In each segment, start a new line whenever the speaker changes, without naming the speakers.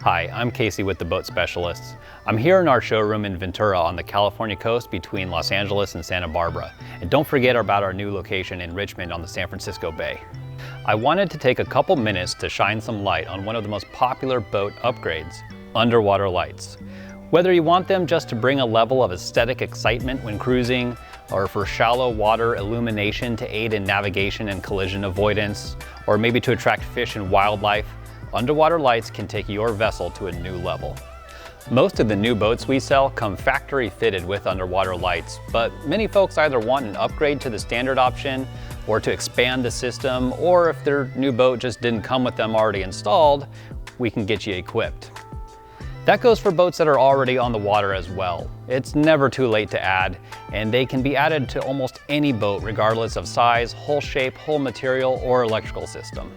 Hi, I'm Casey with the Boat Specialists. I'm here in our showroom in Ventura on the California coast between Los Angeles and Santa Barbara. And don't forget about our new location in Richmond on the San Francisco Bay. I wanted to take a couple minutes to shine some light on one of the most popular boat upgrades, underwater lights. Whether you want them just to bring a level of aesthetic excitement when cruising, or for shallow water illumination to aid in navigation and collision avoidance, or maybe to attract fish and wildlife, underwater lights can take your vessel to a new level. Most of the new boats we sell come factory fitted with underwater lights, but many folks either want an upgrade to the standard option or to expand the system, or if their new boat just didn't come with them already installed, we can get you equipped. That goes for boats that are already on the water as well. It's never too late to add, and they can be added to almost any boat regardless of size, hull shape, hull material, or electrical system.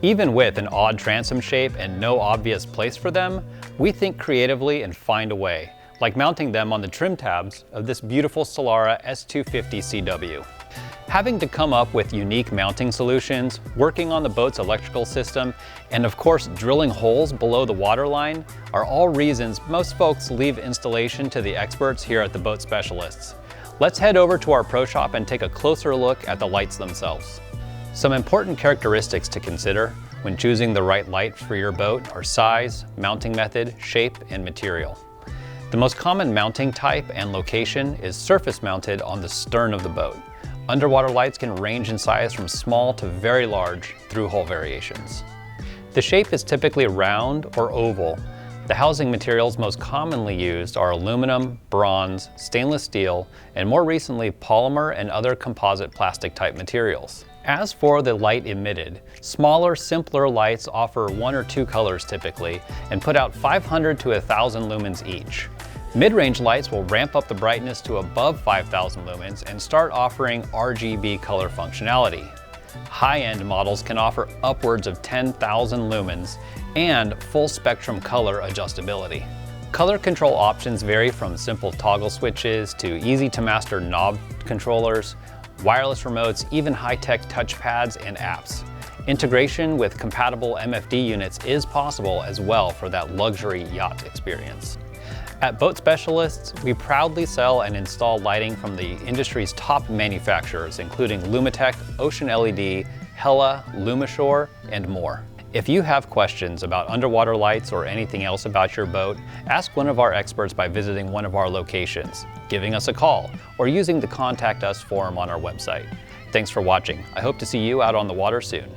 Even with an odd transom shape and no obvious place for them, we think creatively and find a way, like mounting them on the trim tabs of this beautiful Solara S-250CW. Having to come up with unique mounting solutions, working on the boat's electrical system, and of course drilling holes below the waterline are all reasons most folks leave installation to the experts here at the Boat Specialists. Let's head over to our pro shop and take a closer look at the lights themselves. Some important characteristics to consider when choosing the right light for your boat are size, mounting method, shape, and material. The most common mounting type and location is surface mounted on the stern of the boat. Underwater lights can range in size from small to very large through hull variations. The shape is typically round or oval. The housing materials most commonly used are aluminum, bronze, stainless steel, and more recently polymer and other composite plastic type materials. As for the light emitted, smaller, simpler lights offer one or two colors typically and put out 500 to 1,000 lumens each. Mid-range lights will ramp up the brightness to above 5,000 lumens and start offering RGB color functionality. High-end models can offer upwards of 10,000 lumens and full spectrum color adjustability. Color control options vary from simple toggle switches to easy-to-master knob controllers, wireless remotes, even high-tech touchpads and apps. Integration with compatible MFD units is possible as well for that luxury yacht experience. At Boat Specialists, we proudly sell and install lighting from the industry's top manufacturers, including Lumitec, Ocean LED, Hella, Lumishore, and more. If you have questions about underwater lights or anything else about your boat, ask one of our experts by visiting one of our locations, giving us a call, or using the Contact Us form on our website. Thanks for watching. I hope to see you out on the water soon.